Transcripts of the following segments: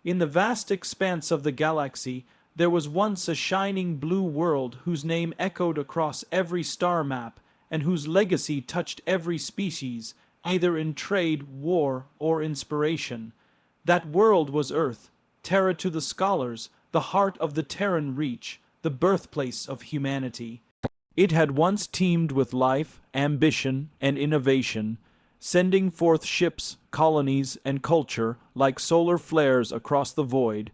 In the vast expanse of the galaxy, there was once a shining blue world whose name echoed across every star map and whose legacy touched every species, either in trade, war, or inspiration. That world was Earth, Terra to the scholars, the heart of the Terran Reach, the birthplace of humanity. It had once teemed with life, ambition, and innovation, sending forth ships, colonies, and culture like solar flares across the void.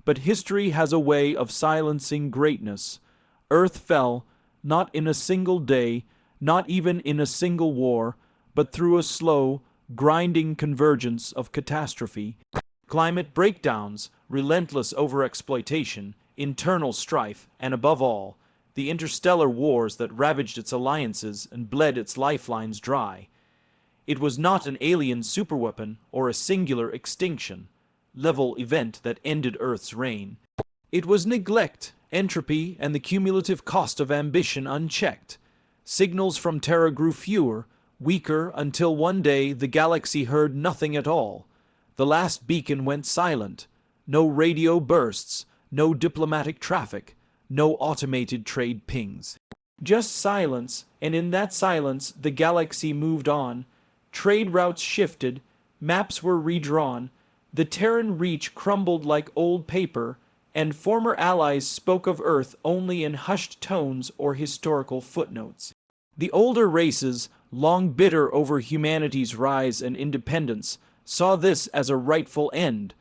But history has a way of silencing greatness. Earth fell, not in a single day, not even in a single war, but through a slow, grinding convergence of catastrophe. Climate breakdowns, relentless overexploitation, internal strife, and above all, the interstellar wars that ravaged its alliances and bled its lifelines dry. It was not an alien superweapon or a singular extinction-level event that ended Earth's reign. It was neglect, entropy, and the cumulative cost of ambition unchecked. Signals from Terra grew fewer, weaker, until one day the galaxy heard nothing at all. The last beacon went silent. No radio bursts, no diplomatic traffic, no automated trade pings. Just silence, and in that silence the galaxy moved on. Trade routes shifted, maps were redrawn, the Terran Reach crumbled like old paper, and former allies spoke of Earth only in hushed tones or historical footnotes. The older races, long bitter over humanity's rise and independence, saw this as a rightful end,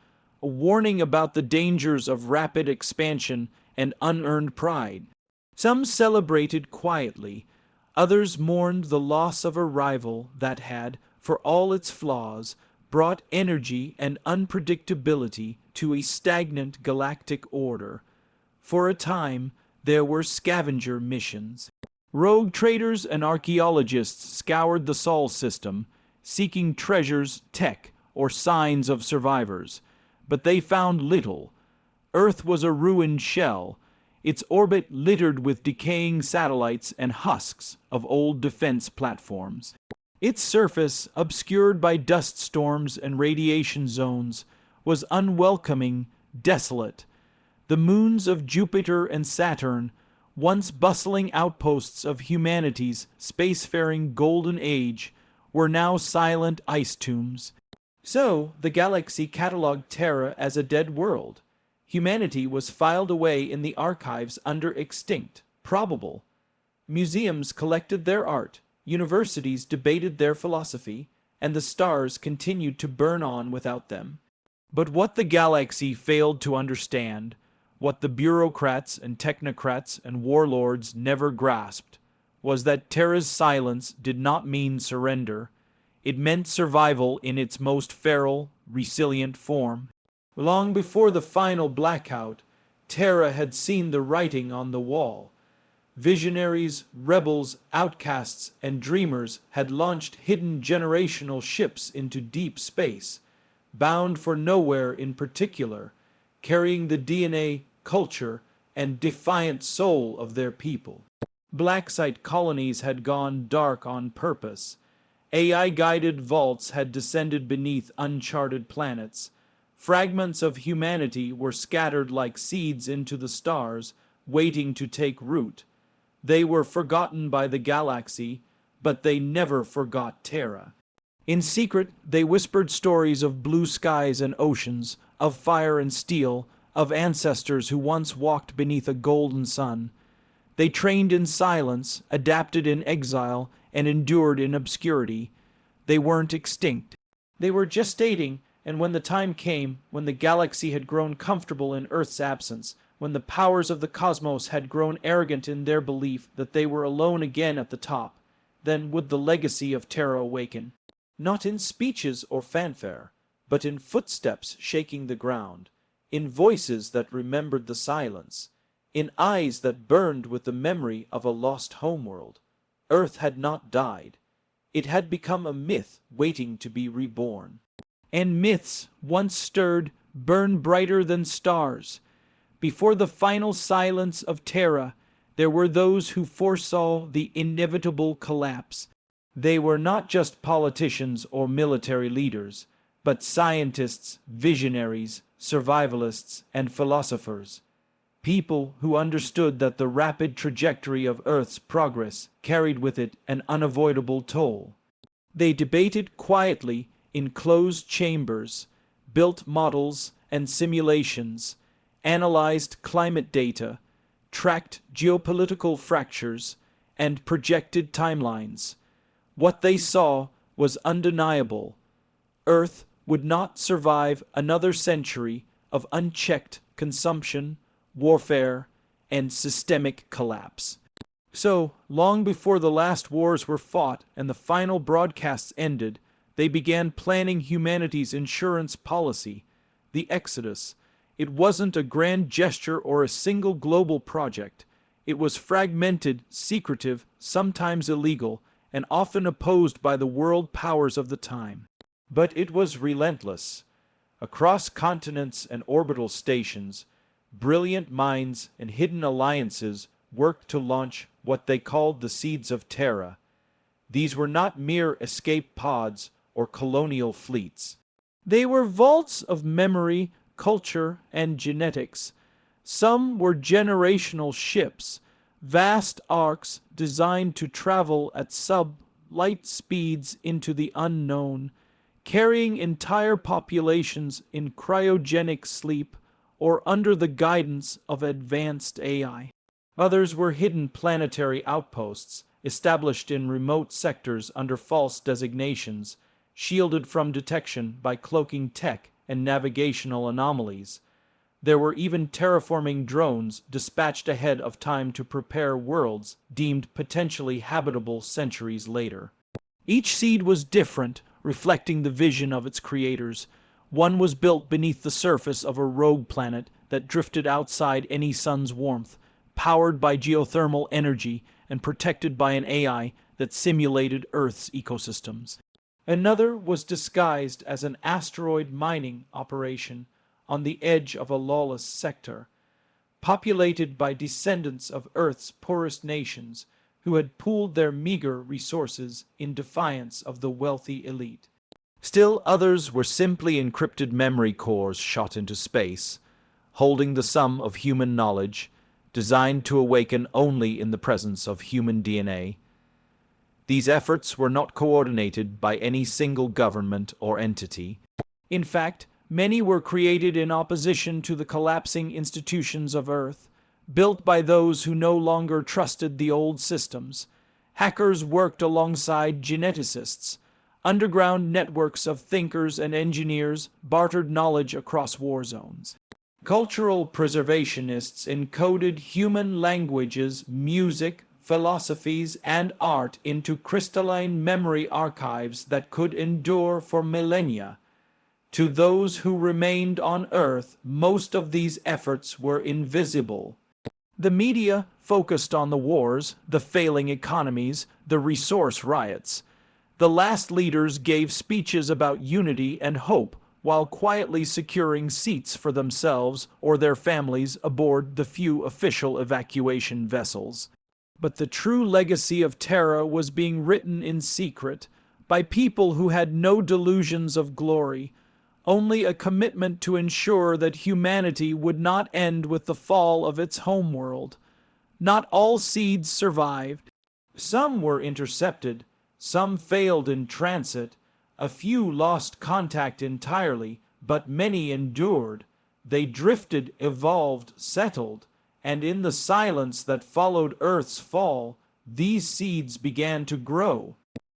a warning about the dangers of rapid expansion and unearned pride. Some celebrated quietly, others mourned the loss of a rival that had, for all its flaws, brought energy and unpredictability to a stagnant galactic order. For a time, there were scavenger missions. Rogue traders and archaeologists scoured the Sol system, seeking treasures, tech, or signs of survivors. But they found little. Earth was a ruined shell, its orbit littered with decaying satellites and husks of old defense platforms. Its surface, obscured by dust storms and radiation zones, was unwelcoming, desolate. The moons of Jupiter and Saturn, once bustling outposts of humanity's spacefaring golden age, were now silent ice tombs. So, the galaxy catalogued Terra as a dead world. Humanity was filed away in the archives under extinct, probable. Museums collected their art, universities debated their philosophy, and the stars continued to burn on without them. But what the galaxy failed to understand, what the bureaucrats and technocrats and warlords never grasped, was that Terra's silence did not mean surrender. It meant survival in its most feral, resilient form. Long before the final blackout, Terra had seen the writing on the wall. Visionaries, rebels, outcasts, and dreamers had launched hidden generational ships into deep space, bound for nowhere in particular, carrying the DNA, culture, and defiant soul of their people. Black site colonies had gone dark on purpose. AI-guided vaults had descended beneath uncharted planets. Fragments of humanity were scattered like seeds into the stars, waiting to take root. They were forgotten by the galaxy, but they never forgot Terra. In secret, they whispered stories of blue skies and oceans, of fire and steel, of ancestors who once walked beneath a golden sun. They trained in silence, adapted in exile, and endured in obscurity. They weren't extinct. They were gestating, and when the time came, when the galaxy had grown comfortable in Earth's absence, when the powers of the cosmos had grown arrogant in their belief that they were alone again at the top, then would the legacy of Terra awaken, not in speeches or fanfare, but in footsteps shaking the ground, in voices that remembered the silence, in eyes that burned with the memory of a lost homeworld. Earth had not died. It had become a myth waiting to be reborn. And myths, once stirred, burn brighter than stars. Before the final silence of Terra, there were those who foresaw the inevitable collapse. They were not just politicians or military leaders, but scientists, visionaries, survivalists, and philosophers. People who understood that the rapid trajectory of Earth's progress carried with it an unavoidable toll. They debated quietly in closed chambers, built models and simulations, analyzed climate data, tracked geopolitical fractures, and projected timelines. What they saw was undeniable. Earth would not survive another century of unchecked consumption, warfare, and systemic collapse. So, long before the last wars were fought and the final broadcasts ended, they began planning humanity's insurance policy, the Exodus. It wasn't a grand gesture or a single global project. It was fragmented, secretive, sometimes illegal, and often opposed by the world powers of the time. But it was relentless. Across continents and orbital stations, brilliant minds and hidden alliances worked to launch what they called the Seeds of Terra. These were not mere escape pods or colonial fleets. They were vaults of memory, culture, and genetics. Some were generational ships, vast arcs designed to travel at sub-light speeds into the unknown, carrying entire populations in cryogenic sleep or under the guidance of advanced AI. Others were hidden planetary outposts, established in remote sectors under false designations, shielded from detection by cloaking tech and navigational anomalies. There were even terraforming drones dispatched ahead of time to prepare worlds deemed potentially habitable centuries later. Each seed was different, reflecting the vision of its creators. One was built beneath the surface of a rogue planet that drifted outside any sun's warmth, powered by geothermal energy and protected by an AI that simulated Earth's ecosystems. Another was disguised as an asteroid mining operation on the edge of a lawless sector, populated by descendants of Earth's poorest nations who had pooled their meager resources in defiance of the wealthy elite. Still others were simply encrypted memory cores shot into space, holding the sum of human knowledge, designed to awaken only in the presence of human DNA. These efforts were not coordinated by any single government or entity. In fact, many were created in opposition to the collapsing institutions of Earth, built by those who no longer trusted the old systems. Hackers worked alongside geneticists. Underground networks of thinkers and engineers bartered knowledge across war zones. Cultural preservationists encoded human languages, music, philosophies, and art into crystalline memory archives that could endure for millennia. To those who remained on Earth, most of these efforts were invisible. The media focused on the wars, the failing economies, the resource riots. The last leaders gave speeches about unity and hope while quietly securing seats for themselves or their families aboard the few official evacuation vessels. But the true legacy of Terra was being written in secret by people who had no delusions of glory, only a commitment to ensure that humanity would not end with the fall of its homeworld. Not all seeds survived. Some were intercepted, some failed in transit, a few lost contact entirely, but many endured. They drifted, evolved, settled, and in the silence that followed Earth's fall, these seeds began to grow.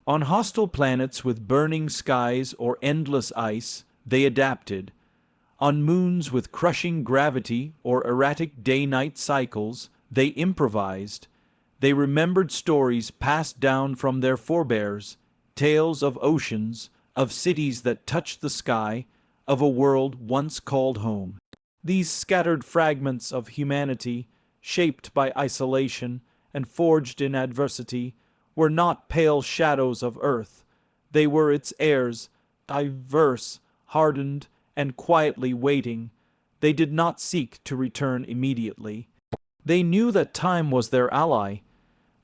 On hostile planets with burning skies or endless ice, they adapted. On moons with crushing gravity or erratic day-night cycles, they improvised. They remembered stories passed down from their forebears, tales of oceans, of cities that touched the sky, of a world once called home. These scattered fragments of humanity, shaped by isolation and forged in adversity, were not pale shadows of Earth. They were its heirs, diverse, hardened, and quietly waiting. They did not seek to return immediately. They knew that time was their ally,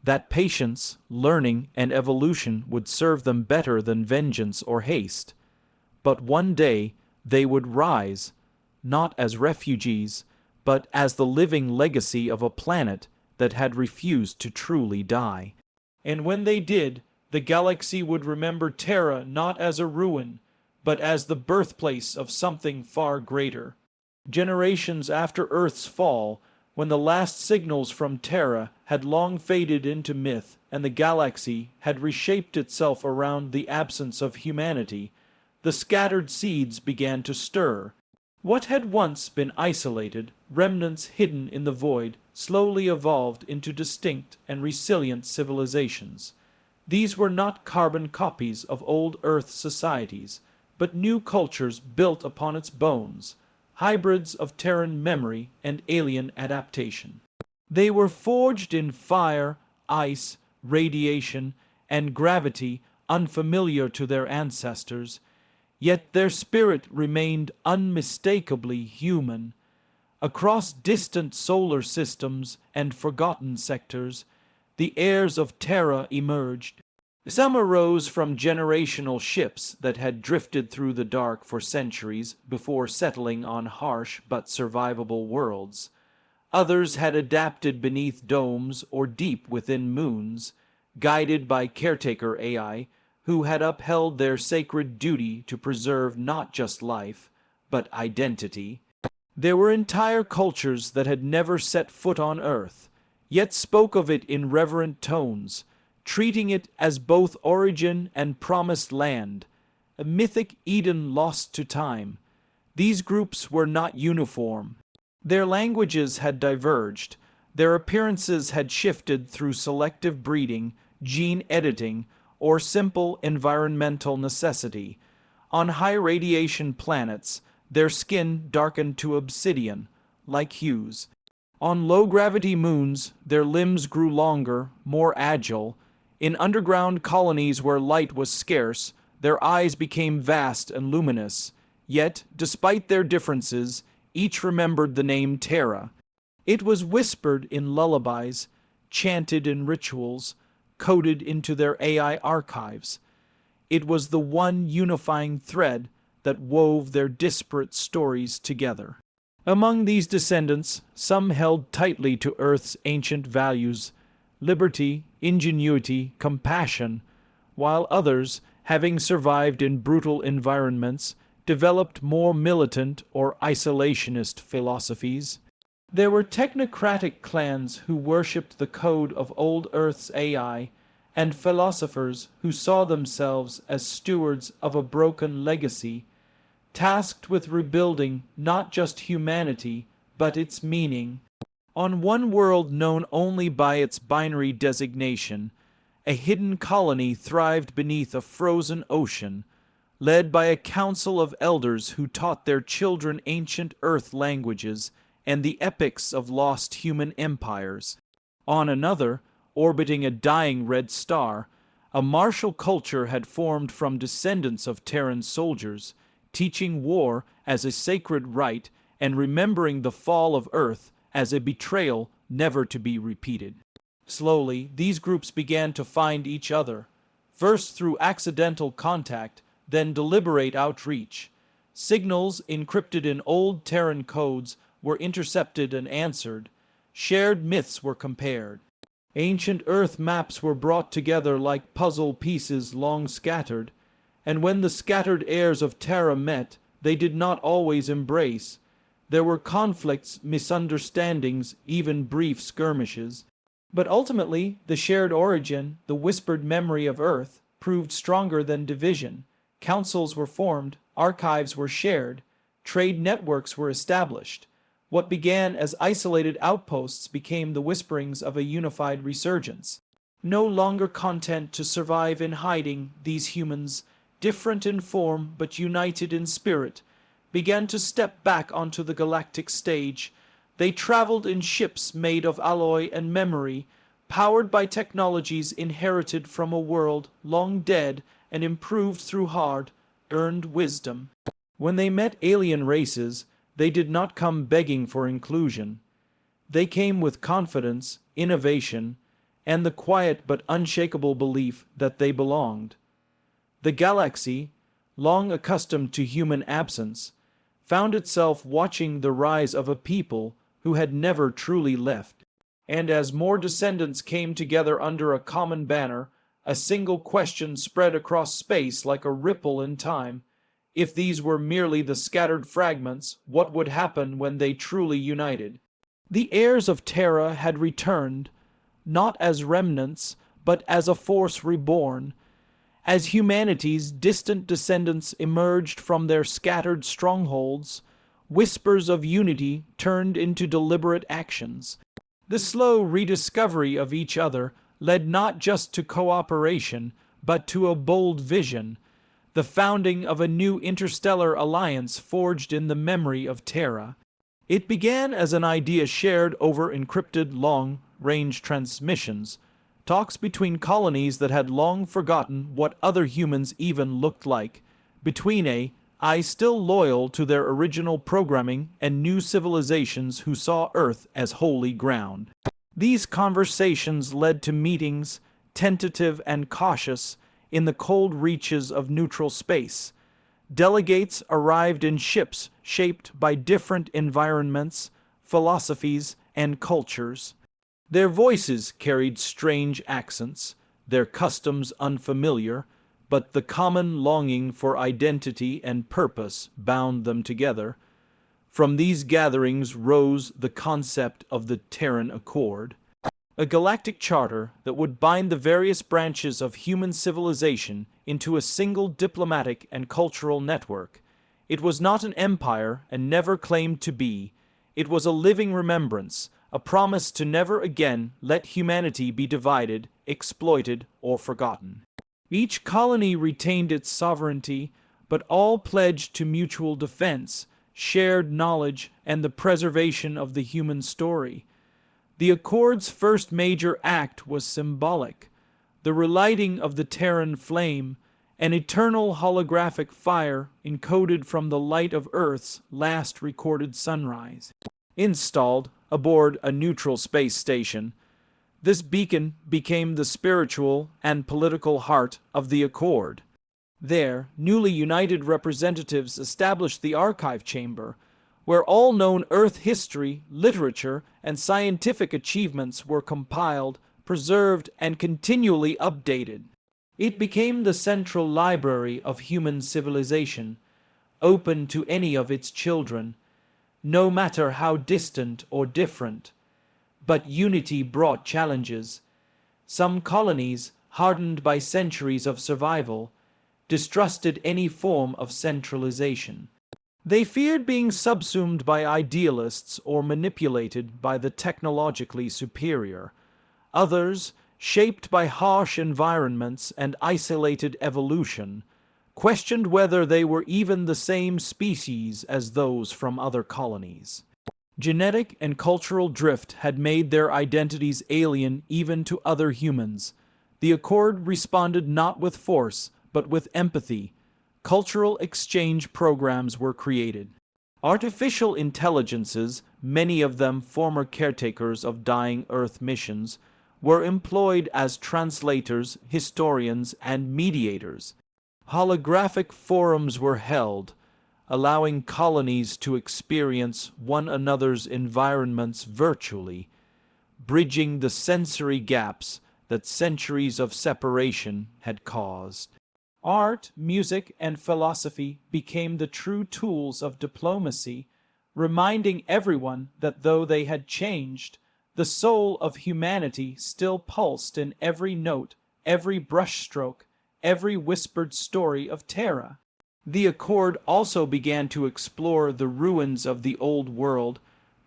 that patience, learning, and evolution would serve them better than vengeance or haste. But one day they would rise, not as refugees, but as the living legacy of a planet that had refused to truly die. And when they did, the galaxy would remember Terra not as a ruin, but as the birthplace of something far greater. Generations after Earth's fall, when the last signals from Terra had long faded into myth and the galaxy had reshaped itself around the absence of humanity, the scattered seeds began to stir. What had once been isolated, remnants hidden in the void, slowly evolved into distinct and resilient civilizations. These were not carbon copies of old Earth societies, but new cultures built upon its bones, hybrids of Terran memory and alien adaptation. They were forged in fire, ice, radiation, and gravity unfamiliar to their ancestors, yet their spirit remained unmistakably human. Across distant solar systems and forgotten sectors, the heirs of Terra emerged. Some arose from generational ships that had drifted through the dark for centuries before settling on harsh but survivable worlds. Others had adapted beneath domes or deep within moons, guided by caretaker AI, who had upheld their sacred duty to preserve not just life, but identity. There were entire cultures that had never set foot on Earth, yet spoke of it in reverent tones, treating it as both origin and promised land, a mythic Eden lost to time. These groups were not uniform. Their languages had diverged, their appearances had shifted through selective breeding, gene editing, or simple environmental necessity. On high-radiation planets, their skin darkened to obsidian, like hues. On low-gravity moons, their limbs grew longer, more agile. In underground colonies where light was scarce, their eyes became vast and luminous. Yet, despite their differences, each remembered the name Terra. It was whispered in lullabies, chanted in rituals, coded into their AI archives. It was the one unifying thread that wove their disparate stories together. Among these descendants, some held tightly to Earth's ancient values, liberty, ingenuity, compassion, while others, having survived in brutal environments, developed more militant or isolationist philosophies. There were technocratic clans who worshipped the code of old Earth's AI, and philosophers who saw themselves as stewards of a broken legacy, tasked with rebuilding not just humanity, but its meaning. On one world known only by its binary designation, a hidden colony thrived beneath a frozen ocean, led by a council of elders who taught their children ancient Earth languages and the epics of lost human empires. On another, orbiting a dying red star, a martial culture had formed from descendants of Terran soldiers, teaching war as a sacred rite and remembering the fall of Earth as a betrayal never to be repeated. Slowly, these groups began to find each other, first through accidental contact, then deliberate outreach. Signals encrypted in old Terran codes were intercepted and answered. Shared myths were compared. Ancient Earth maps were brought together like puzzle pieces long scattered, and when the scattered heirs of Terra met, they did not always embrace. There were conflicts, misunderstandings, even brief skirmishes. But ultimately, the shared origin, the whispered memory of Earth, proved stronger than division. Councils were formed, archives were shared, trade networks were established. What began as isolated outposts became the whisperings of a unified resurgence. No longer content to survive in hiding, these humans, different in form but united in spirit, began to step back onto the galactic stage. They traveled in ships made of alloy and memory, powered by technologies inherited from a world long dead and improved through hard-earned wisdom. When they met alien races, they did not come begging for inclusion. They came with confidence, innovation, and the quiet but unshakable belief that they belonged. The galaxy, long accustomed to human absence, found itself watching the rise of a people who had never truly left. And as more descendants came together under a common banner, a single question spread across space like a ripple in time. If these were merely the scattered fragments, what would happen when they truly united? The heirs of Terra had returned, not as remnants, but as a force reborn. As humanity's distant descendants emerged from their scattered strongholds, whispers of unity turned into deliberate actions. The slow rediscovery of each other led not just to cooperation, but to a bold vision, the founding of a new interstellar alliance forged in the memory of Terra. It began as an idea shared over encrypted long-range transmissions, talks between colonies that had long forgotten what other humans even looked like, between I still loyal to their original programming and new civilizations who saw Earth as holy ground. These conversations led to meetings, tentative and cautious, in the cold reaches of neutral space. Delegates arrived in ships shaped by different environments, philosophies, and cultures. Their voices carried strange accents, their customs unfamiliar, but the common longing for identity and purpose bound them together. From these gatherings rose the concept of the Terran Accord, a galactic charter that would bind the various branches of human civilization into a single diplomatic and cultural network. It was not an empire and never claimed to be. It was a living remembrance, a promise to never again let humanity be divided, exploited, or forgotten. Each colony retained its sovereignty, but all pledged to mutual defense, shared knowledge, and the preservation of the human story. The Accord's first major act was symbolic, the relighting of the Terran flame, an eternal holographic fire encoded from the light of Earth's last recorded sunrise. Installed aboard a neutral space station, this beacon became the spiritual and political heart of the Accord. There, newly united representatives established the archive chamber, where all known Earth history, literature, and scientific achievements were compiled, preserved, and continually updated. It became the central library of human civilization, open to any of its children, no matter how distant or different. But unity brought challenges. Some colonies, hardened by centuries of survival, distrusted any form of centralization. They feared being subsumed by idealists or manipulated by the technologically superior. Others, shaped by harsh environments and isolated evolution, questioned whether they were even the same species as those from other colonies. Genetic and cultural drift had made their identities alien even to other humans. The Accord responded not with force, but with empathy. Cultural exchange programs were created. Artificial intelligences, many of them former caretakers of dying Earth missions, were employed as translators, historians, and mediators. Holographic forums were held, allowing colonies to experience one another's environments virtually, bridging the sensory gaps that centuries of separation had caused. Art, music, and philosophy became the true tools of diplomacy, reminding everyone that though they had changed, the soul of humanity still pulsed in every note, every brushstroke, every whispered story of Terra. The Accord also began to explore the ruins of the old world.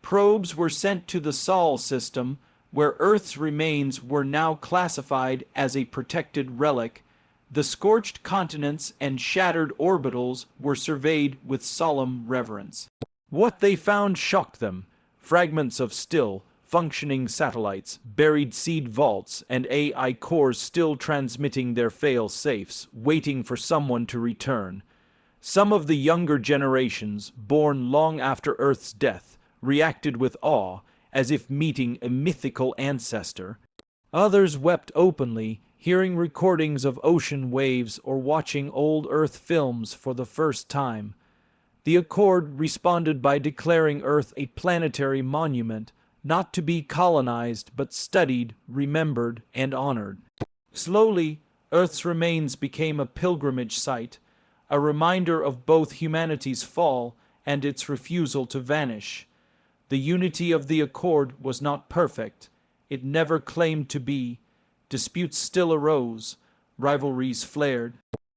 Probes were sent to the Sol system, where Earth's remains were now classified as a protected relic. The scorched continents and shattered orbitals were surveyed with solemn reverence. What they found shocked them: fragments of still, functioning satellites, buried seed vaults, and AI cores still transmitting their fail-safes, waiting for someone to return. Some of the younger generations, born long after Earth's death, reacted with awe, as if meeting a mythical ancestor. Others wept openly, hearing recordings of ocean waves or watching old Earth films for the first time. The Accord responded by declaring Earth a planetary monument, not to be colonized but studied, remembered, and honored. Slowly, Earth's remains became a pilgrimage site, a reminder of both humanity's fall and its refusal to vanish. The unity of the Accord was not perfect. It never claimed to be. Disputes still arose, rivalries flared.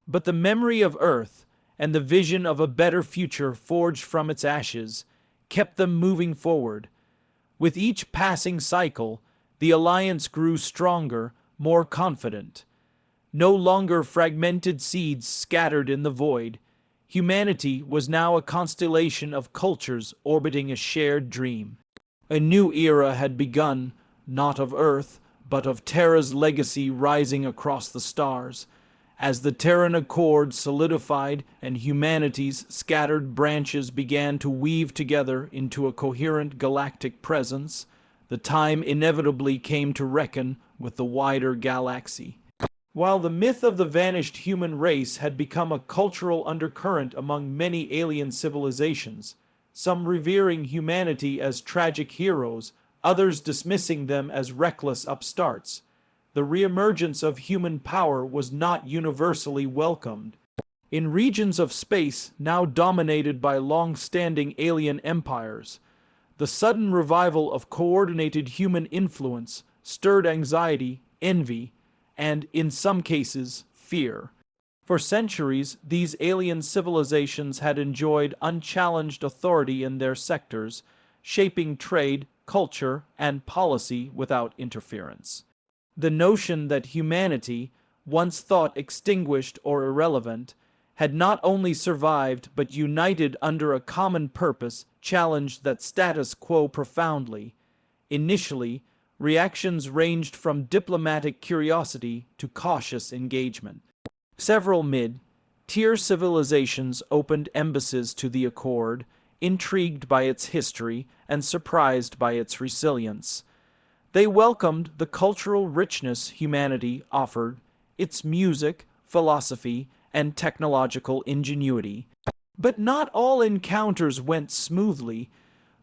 But the memory of Earth, and the vision of a better future forged from its ashes, kept them moving forward. With each passing cycle, the alliance grew stronger, more confident. No longer fragmented seeds scattered in the void. Humanity was now a constellation of cultures orbiting a shared dream. A new era had begun, not of Earth, but of Terra's legacy rising across the stars. As the Terran Accord solidified and humanity's scattered branches began to weave together into a coherent galactic presence, the time inevitably came to reckon with the wider galaxy. While the myth of the vanished human race had become a cultural undercurrent among many alien civilizations, some revering humanity as tragic heroes, others dismissing them as reckless upstarts, the reemergence of human power was not universally welcomed. In regions of space now dominated by long-standing alien empires, the sudden revival of coordinated human influence stirred anxiety, envy, and, in some cases, fear. For centuries, these alien civilizations had enjoyed unchallenged authority in their sectors, shaping trade, culture, and policy without interference. The notion that humanity, once thought extinguished or irrelevant, had not only survived but united under a common purpose challenged that status quo profoundly. Initially, reactions ranged from diplomatic curiosity to cautious engagement. Several mid-tier civilizations opened embassies to the Accord, intrigued by its history and surprised by its resilience. They welcomed the cultural richness humanity offered, its music, philosophy, and technological ingenuity. But not all encounters went smoothly.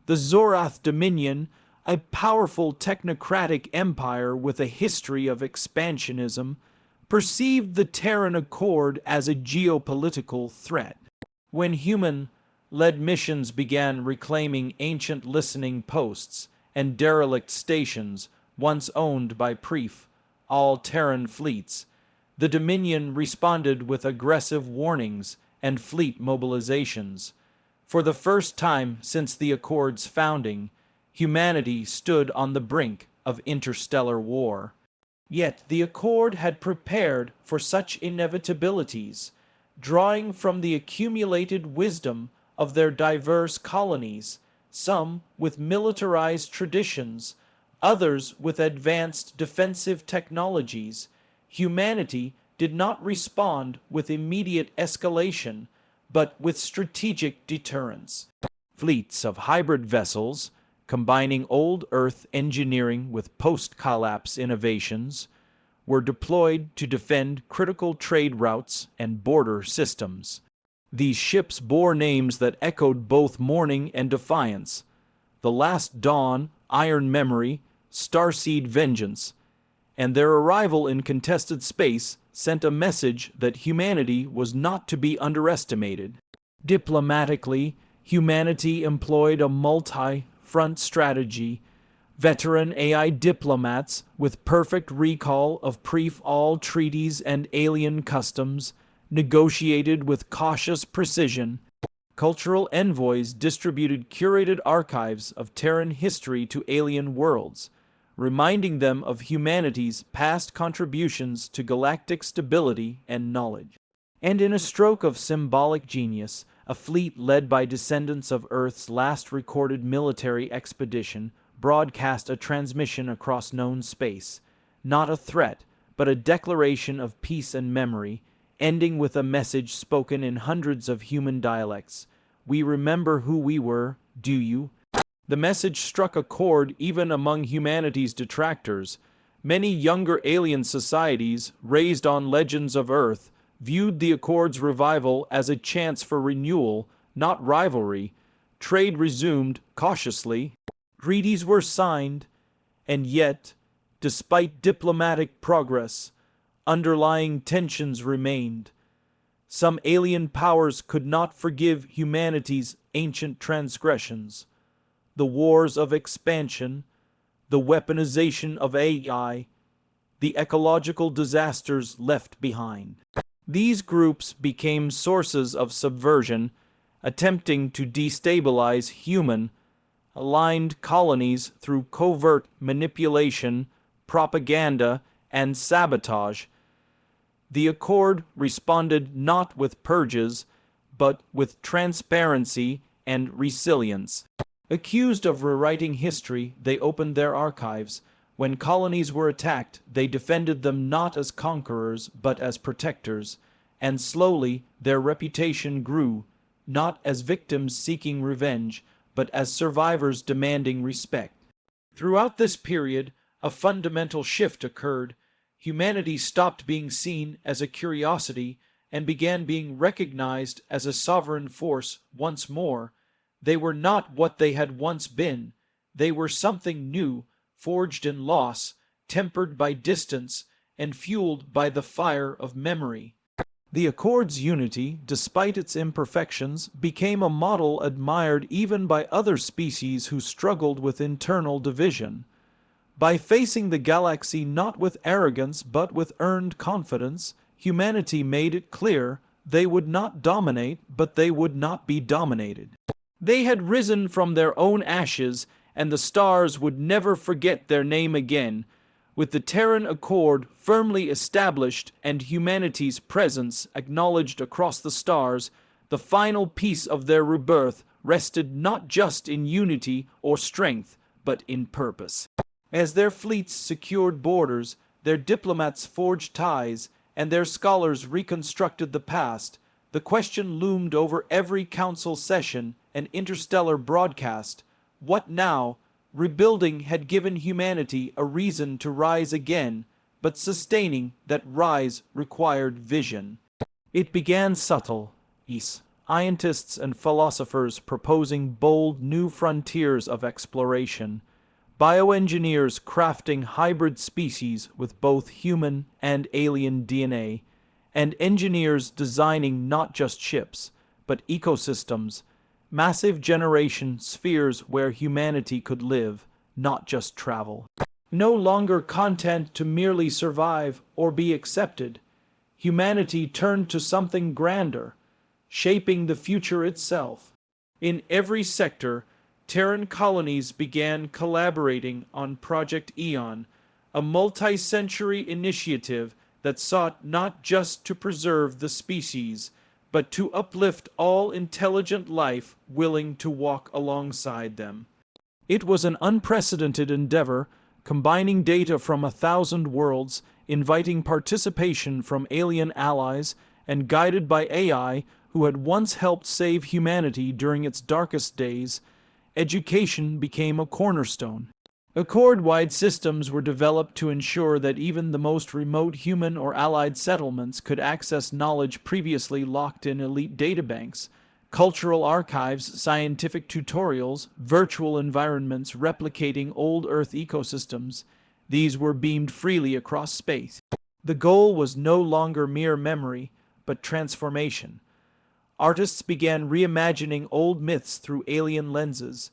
The Zorath Dominion, a powerful technocratic empire with a history of expansionism, perceived the Terran Accord as a geopolitical threat. When human-led missions began reclaiming ancient listening posts and derelict stations once owned by all Terran fleets, the Dominion responded with aggressive warnings and fleet mobilizations. For the first time since the Accord's founding, humanity stood on the brink of interstellar war. Yet the Accord had prepared for such inevitabilities, drawing from the accumulated wisdom of their diverse colonies, some with militarized traditions, others with advanced defensive technologies. Humanity did not respond with immediate escalation, but with strategic deterrence. Fleets of hybrid vessels, combining old Earth engineering with post-collapse innovations, were deployed to defend critical trade routes and border systems. These ships bore names that echoed both mourning and defiance: the Last Dawn, Iron Memory, Starseed Vengeance, and their arrival in contested space sent a message that humanity was not to be underestimated. Diplomatically, humanity employed a multi-front strategy. Veteran AI diplomats with perfect recall of all treaties and alien customs negotiated with cautious precision. Cultural envoys distributed curated archives of Terran history to alien worlds, reminding them of humanity's past contributions to galactic stability and knowledge. And in a stroke of symbolic genius, a fleet led by descendants of Earth's last recorded military expedition broadcast a transmission across known space, not a threat, but a declaration of peace and memory, ending with a message spoken in hundreds of human dialects. "We remember who we were, do you?" The message struck a chord even among humanity's detractors. Many younger alien societies, raised on legends of Earth, viewed the Accord's revival as a chance for renewal, not rivalry. Trade resumed cautiously. Treaties were signed, and yet, despite diplomatic progress, underlying tensions remained. Some alien powers could not forgive humanity's ancient transgressions. The wars of expansion, the weaponization of AI, the ecological disasters left behind. These groups became sources of subversion, attempting to destabilize human-aligned colonies through covert manipulation, propaganda, and sabotage. The Accord responded not with purges, but with transparency and resilience. Accused of rewriting history, they opened their archives. When colonies were attacked, they defended them not as conquerors, but as protectors, and slowly their reputation grew, not as victims seeking revenge, but as survivors demanding respect. Throughout this period, a fundamental shift occurred. Humanity stopped being seen as a curiosity and began being recognized as a sovereign force once more. They were not what they had once been. They were something new, forged in loss, tempered by distance, and fueled by the fire of memory. The Accord's unity, despite its imperfections, became a model admired even by other species who struggled with internal division. By facing the galaxy not with arrogance but with earned confidence, humanity made it clear they would not dominate, but they would not be dominated. They had risen from their own ashes, and the stars would never forget their name again. With the Terran Accord firmly established and humanity's presence acknowledged across the stars, the final piece of their rebirth rested not just in unity or strength, but in purpose. As their fleets secured borders, their diplomats forged ties, and their scholars reconstructed the past, the question loomed over every council session and interstellar broadcast: what now? Rebuilding had given humanity a reason to rise again, but sustaining that rise required vision. It began subtle. Scientists and philosophers proposing bold new frontiers of exploration, bioengineers crafting hybrid species with both human and alien DNA, and engineers designing not just ships, but ecosystems, massive generation spheres where humanity could live, not just travel. No longer content to merely survive or be accepted, humanity turned to something grander, shaping the future itself. In every sector, Terran colonies began collaborating on Project Eon, a multi-century initiative that sought not just to preserve the species, but to uplift all intelligent life willing to walk alongside them. It was an unprecedented endeavor, combining data from 1,000 worlds, inviting participation from alien allies, and guided by AI who had once helped save humanity during its darkest days. Education became a cornerstone. Accord-wide systems were developed to ensure that even the most remote human or allied settlements could access knowledge previously locked in elite databanks. Cultural archives, scientific tutorials, virtual environments replicating old Earth ecosystems, these were beamed freely across space. The goal was no longer mere memory, but transformation. Artists began reimagining old myths through alien lenses.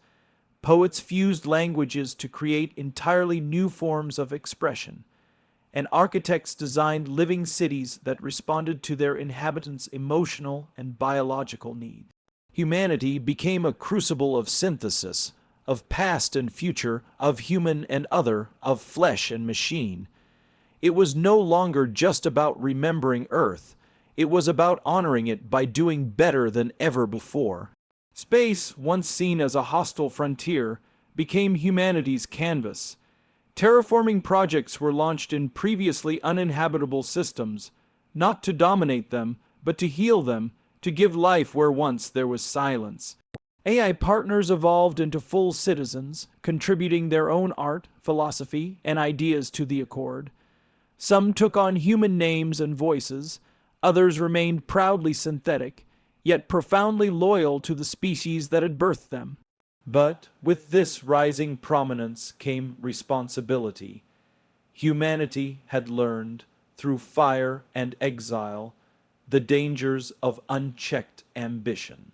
Poets fused languages to create entirely new forms of expression, and architects designed living cities that responded to their inhabitants' emotional and biological needs. Humanity became a crucible of synthesis, of past and future, of human and other, of flesh and machine. It was no longer just about remembering Earth. It was about honoring it by doing better than ever before. Space, once seen as a hostile frontier, became humanity's canvas. Terraforming projects were launched in previously uninhabitable systems, not to dominate them, but to heal them, to give life where once there was silence. AI partners evolved into full citizens, contributing their own art, philosophy, and ideas to the Accord. Some took on human names and voices, others remained proudly synthetic, yet profoundly loyal to the species that had birthed them. But with this rising prominence came responsibility. Humanity had learned, through fire and exile, the dangers of unchecked ambition.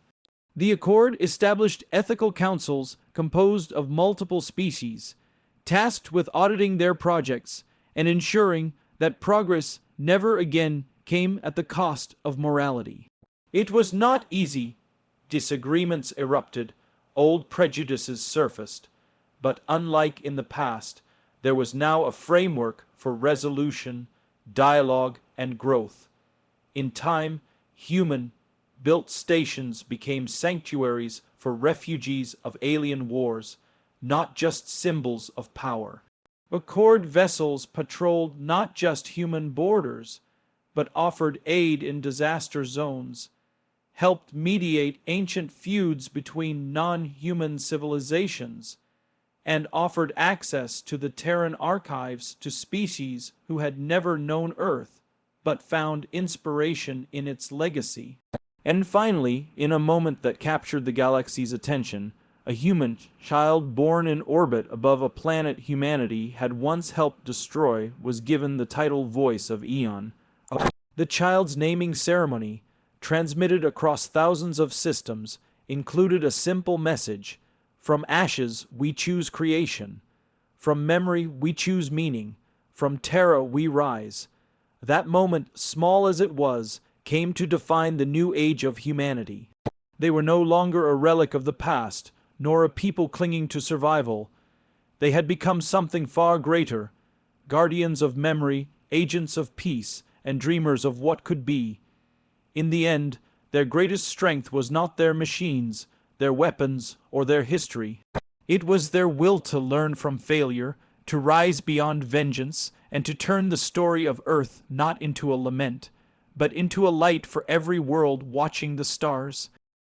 The Accord established ethical councils composed of multiple species, tasked with auditing their projects and ensuring that progress never again came at the cost of morality. It was not easy. Disagreements erupted, old prejudices surfaced, but unlike in the past, there was now a framework for resolution, dialogue, and growth. In time, human-built stations became sanctuaries for refugees of alien wars, not just symbols of power. Accord vessels patrolled not just human borders, but offered aid in disaster zones, helped mediate ancient feuds between non-human civilizations, and offered access to the Terran archives to species who had never known Earth, but found inspiration in its legacy. And finally, in a moment that captured the galaxy's attention, a human child born in orbit above a planet humanity had once helped destroy was given the title voice of Eon. The child's naming ceremony, transmitted across thousands of systems, included a simple message: from ashes we choose creation, from memory we choose meaning, from Terra we rise. That moment, small as it was, came to define the new age of humanity. They were no longer a relic of the past, nor a people clinging to survival. They had become something far greater, guardians of memory, agents of peace, and dreamers of what could be. In the end, their greatest strength was not their machines, their weapons, or their history. It was their will to learn from failure, to rise beyond vengeance, and to turn the story of Earth not into a lament, but into a light for every world watching the stars.